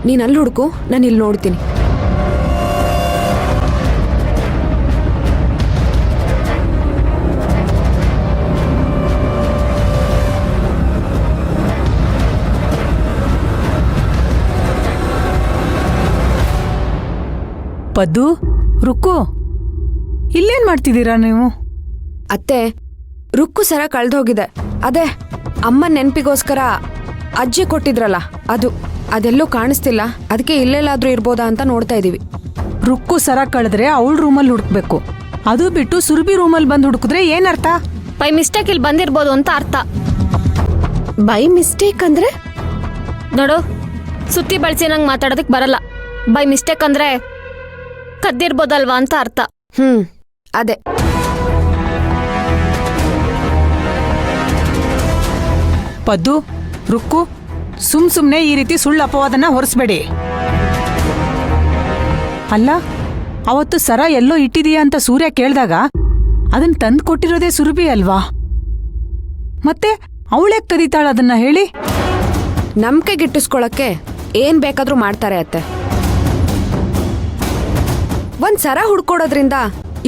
ನೀನು ಅಲ್ಲಿ ಹುಡುಕು, ನಾನು ಇಲ್ಲಿ ನೋಡ್ತೀನಿ. ಪದ್ದು, ರುಕ್ಕು, ಇಲ್ಲೇನ್ ಮಾಡ್ತಿದ್ದೀರಾ ನೀವು? ಅತ್ತೆ, ರುಕ್ಕು ಸರ ಕಳ್ದೋಗಿದೆ. ಅದೇ ಅಮ್ಮನ ನೆನಪಿಗೋಸ್ಕರ ಅಜ್ಜಿ ಕೊಟ್ಟಿದ್ರಲ್ಲ ಅದೆಲ್ಲೂ ಕಾಣಿಸ್ತಿಲ್ಲ. ಅದಕ್ಕೆ ಇಲ್ಲೆಲ್ಲಾದ್ರೂ ಇರ್ಬೋದಾ ಅಂತ ನೋಡ್ತಾ ಇದೀವಿ. ರುಕ್ಕು ಸರ ಕಳೆದ್ರೆ ಅವಳ ರೂಮಲ್ಲಿ ಹುಡುಕ್ಬೇಕು. ಅದು ಬಿಟ್ಟು ಸುರಭಿ ರೂಮಲ್ಲಿ ಬಂದು ಹುಡುಕಿದ್ರೆ ಏನರ್ಥ? ಬೈ ಮಿಸ್ಟೇಕ್ ಇಲ್ಲಿ ಬಂದಿರ್ಬೋದು ಅಂತ ಅರ್ಥ. ಬೈ ಮಿಸ್ಟೇಕ್ ಅಂದ್ರೆ? ನೋಡು, ಸುತ್ತಿ ಬಳಸಿ ನಂಗೆ ಮಾತಾಡೋದಕ್ಕೆ ಬರಲ್ಲ. ಬೈ ಮಿಸ್ಟೇಕ್ ಅಂದ್ರೆ ಕದ್ದಿರ್ಬೋದಲ್ವಾ ಅಂತ ಅರ್ಥ. ಅದೇ. ಪದ್ದು, ರುಕ್ಕು, ಸುಮ್ನೆ ಈ ರೀತಿ ಸುಳ್ಳು ಅಪವಾದನ ಹೊರಿಸ್ಬೇಡಿ. ಅಲ್ಲ, ಅವತ್ತು ಸರ ಎಲ್ಲೋ ಇಟ್ಟಿದೀಯಾ ಅಂತ ಸೂರ್ಯ ಕೇಳ್ದಾಗ ಅದನ್ನ ತಂದು ಕೊಟ್ಟಿರೋದೇ ಸುರಭಿ ಅಲ್ವಾ? ಮತ್ತೆ ಅವಳೇ ಕದೀತಾಳ ಅದನ್ನ ಹೇಳಿ? ನಂಬಿಕೆ ಗಿಟ್ಟಿಸ್ಕೊಳಕ್ಕೆ ಏನ್ ಬೇಕಾದ್ರೂ ಮಾಡ್ತಾರೆ ಅತ್ತೆ. ಒಂದ್ ಸರ ಹುಡ್ಕೊಡೋದ್ರಿಂದ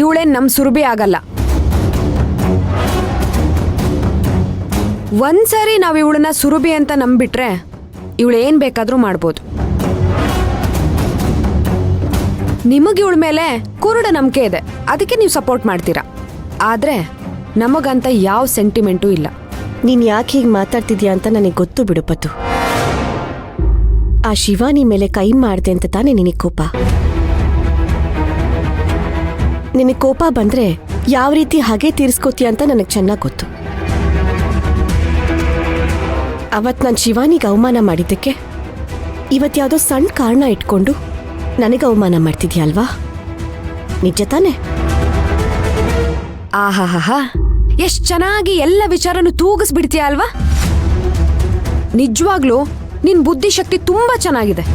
ಇವಳೇನ್ ನಮ್ ಸುರಭಿ ಆಗಲ್ಲ. ಒಂದ್ಸರಿ ನಾವ್ ಇವಳನ್ನ ಸುರಭಿ ಅಂತ ನಂಬಿಟ್ರೆ ಇವಳೇನ್ ಬೇಕಾದ್ರೂ ಮಾಡ್ಬೋದು. ನಿಮಗ್ ಇವಳ ಮೇಲೆ ಕುರುಡ ನಂಬಿಕೆ ಇದೆ, ಅದಕ್ಕೆ ನೀವು ಸಪೋರ್ಟ್ ಮಾಡ್ತೀರಾ. ಆದ್ರೆ ನಮಗಂತ ಯಾವ ಸೆಂಟಿಮೆಂಟೂ ಇಲ್ಲ. ನೀನ್ ಯಾಕೆ ಹೀಗೆ ಮಾತಾಡ್ತಿದ್ಯಾ ಅಂತ ನನಗೆ ಗೊತ್ತು ಬಿಡು ಪದ್ದು. ಆ ಶಿವಾನಿ ಮೇಲೆ ಕೈ ಮಾಡ್ದೆ ಅಂತ ತಾನೇ ನಿನಗೆ ಕೋಪ. ನಿನಗೆ ಕೋಪ ಬಂದ್ರೆ ಯಾವ ರೀತಿ ಹಾಗೆ ತೀರಿಸ್ಕೋತೀಯ ಅಂತ ನನಗೆ ಚೆನ್ನಾಗಿ ಗೊತ್ತು. ಅವತ್ತು ನಾನು ಶಿವಾನಿಗೆ ಅವಮಾನ ಮಾಡಿದ್ದಕ್ಕೆ ಇವತ್ತು ಯಾವುದೋ ಸಣ್ಣ ಕಾರಣ ಇಟ್ಕೊಂಡು ನನಗೆ ಅವಮಾನ ಮಾಡ್ತಿದ್ಯಾ ಅಲ್ವಾ? ನಿಜ ತಾನೆ? ಆಹಾಹಾ, ಎಷ್ಟ್ ಚೆನ್ನಾಗಿ ಎಲ್ಲ ವಿಚಾರನು ತೂಗಿಸ್ಬಿಡ್ತೀಯ ಅಲ್ವಾ? ನಿಜವಾಗ್ಲೂ ನಿನ್ ಬುದ್ಧಿಶಕ್ತಿ ತುಂಬಾ ಚೆನ್ನಾಗಿದೆ.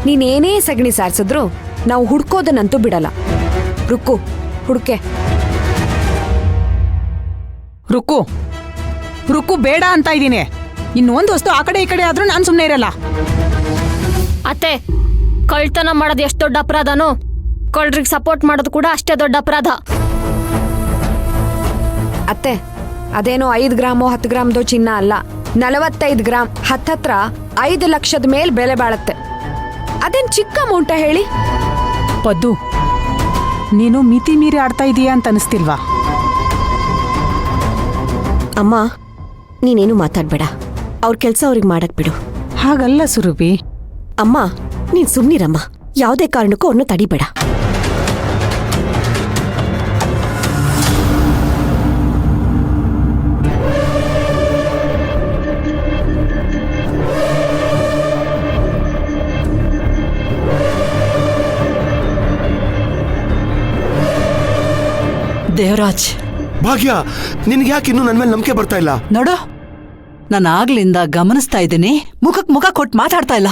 ನೀನೇನೇ ಸಗಣಿ ಸಾರಿಸಿದ್ರು ನಾವು ಹುಡ್ಕೋದನ್ನಂತೂ ಬಿಡಲ್ಲ. ರುಕ್ಕು, ಹುಡುಕೆ. ರುಕ್ಕು ಬೇಡ ಅಂತ ಇದ್ದೀನಿ. ಇನ್ನೊಂದು ವಸ್ತು ಆ ಕಡೆ ಈ ಕಡೆ ಆದ್ರೂ ನಾನು ಸುಮ್ಮನೆ ಇರಲ್ಲ. ಅತ್ತೆ, ಕಳ್ತನ ಮಾಡೋದು ಎಷ್ಟು ದೊಡ್ಡ ಅಪರಾಧನೋ ಕಳ್ರಿಗೆ ಸಪೋರ್ಟ್ ಮಾಡೋದು ಕೂಡ ಅಷ್ಟೇ ದೊಡ್ಡ ಅಪರಾಧ. ಅತ್ತೆ, ಅದೇನೋ 5 ಗ್ರಾಮೋ 10 ಗ್ರಾಮ್ದೋ ಚಿನ್ನ ಅಲ್ಲ, 45 ಗ್ರಾಮ್, ಹತ್ತತ್ರ 5 ಲಕ್ಷದ ಮೇಲ್ ಬೆಲೆ ಬಾಳತ್ತೆ. ಅದೇನ್ ಚಿಕ್ಕ ಅಮೌಂಟ ಹೇಳಿ? ಪದ್ದು, ನೀನು ಮಿತಿ ಮೀರಿ ಆಡ್ತಾ ಇದೀಯಾ ಅಂತ ಅನಿಸ್ತಿಲ್ವಾ? ಅಮ್ಮ, ನೀನೇನು ಮಾತಾಡ್ಬೇಡ. ಅವ್ರ ಕೆಲಸ ಅವ್ರಿಗೆ ಮಾಡಕ್ ಬಿಡು. ಹಾಗಲ್ಲ ಸುರಭಿ. ಅಮ್ಮ, ನೀನ್ ಸುಮ್ನಿರಮ್ಮ. ಯಾವುದೇ ಕಾರಣಕ್ಕೂ ಅವ್ರನ್ನ ತಡಿಬೇಡ. ದೇವರಾಜ್, ಭಾಗ್ಯ, ನಿನ್ಗೆ ಯಾಕೆ ಇನ್ನೂ ನನ್ನ ಮೇಲೆ ನಂಬಿಕೆ ಬರ್ತಾ ಇಲ್ಲ? ನೋಡು, ನಾನು ಆಗ್ಲಿಂದ ಗಮನಿಸ್ತಾ ಇದ್ದೀನಿ, ಮುಖಕ್ ಮುಖ ಕೊಟ್ಟು ಮಾತಾಡ್ತಾ ಇಲ್ಲ.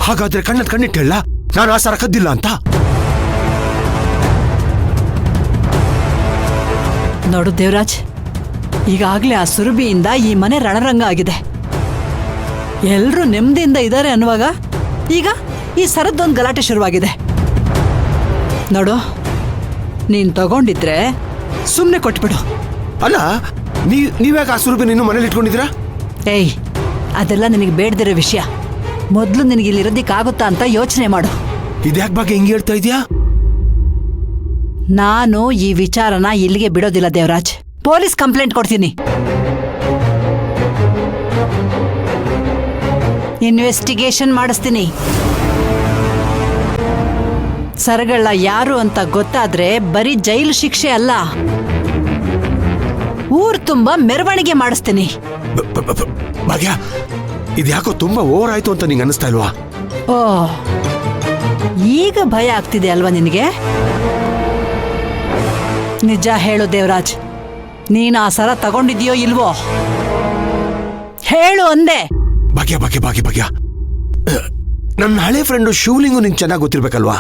ಹಾಗಾದ್ರೆ ಕಣ್ಣಿಟ್ಟು ಹೇಳ, ನಾನು ಆ ಸರ ಕದ್ದಿಲ್ಲ ಅಂತ. ನೋಡು ದೇವರಾಜ್, ಈಗಾಗ್ಲೇ ಆ ಸುರಭಿಯಿಂದ ಈ ಮನೆ ರಣರಂಗ ಆಗಿದೆ. ಎಲ್ರೂ ನೆಮ್ಮದಿಯಿಂದ ಇದ್ದಾರೆ ಅನ್ನುವಾಗ ಈಗ ಈ ಸರದ್ದೊಂದು ಗಲಾಟೆ ಶುರುವಾಗಿದೆ. ನೋಡು, ನೀನ್ ತಗೊಂಡಿದ್ರೆ ಸುಮ್ನೆ ಕೊಟ್ಬಿಡು. ಅಲ್ಲ, ನೀವ್ಯಾಕೆ ಆ ಸುರಭಿ ನಿನ್ನ ಮನೇಲಿ ಇಟ್ಕೊಂಡಿದ್ದೀರಾ? ಏಯ್, ಅದೆಲ್ಲ ನಿನಗೆ ಬೇಡದಿರೋ ವಿಷಯ. ಮೊದಲು ನಿನಗೆ ಇಲ್ಲಿ ಇರೋದಿಕ್ಕಾಗುತ್ತಾ ಅಂತ ಯೋಚನೆ ಮಾಡು. ಇದ್ಯಾಕೆ ಬಗ್ಗೆ ಹಿಂಗೆ ಹೇಳ್ತಾ ಇದೀಯಾ? ನಾನು ಈ ವಿಚಾರನ ಇಲ್ಲಿಗೆ ಬಿಡೋದಿಲ್ಲ ದೇವರಾಜ್. ಪೊಲೀಸ್ ಕಂಪ್ಲೇಂಟ್ ಕೊಡ್ತೀನಿ. ಇನ್ವೆಸ್ಟಿಗೇಷನ್ ಮಾಡಿಸ್ತೀನಿ. ಸರಗಳ ಯಾರು ಅಂತ ಗೊತ್ತಾದ್ರೆ ಬರೀ ಜೈಲು ಶಿಕ್ಷೆ ಅಲ್ಲ, ಊರ್ ತುಂಬಾ ಮೆರವಣಿಗೆ ಮಾಡಿಸ್ತೀನಿ. ಭಾಗ್ಯ, ಇದ್ಯಾಕೋ ತುಂಬಾ ಓವರ್ ಆಯ್ತು ಅಂತ ನಿಂಗೆ ಅನಿಸ್ತಾ ಇಲ್ವಾ? ಓ, ಈಗ ಭಯ ಆಗ್ತಿದೆ ಅಲ್ವಾ ನಿನಗೆ? ನಿಜ ಹೇಳು ದೇವರಾಜ್, ನೀನು ಆ ಸರ ತಗೊಂಡಿದ್ಯೋ ಇಲ್ವೋ ಹೇಳು ಅಂದೆ. ಭಾಗ್ಯ, ನನ್ನ ಹಳೆ ಫ್ರೆಂಡು ಶಿವಲಿಂಗು ನಿಂಗೆ ಚೆನ್ನಾಗಿ ಗೊತ್ತಿರ್ಬೇಕಲ್ವಾ?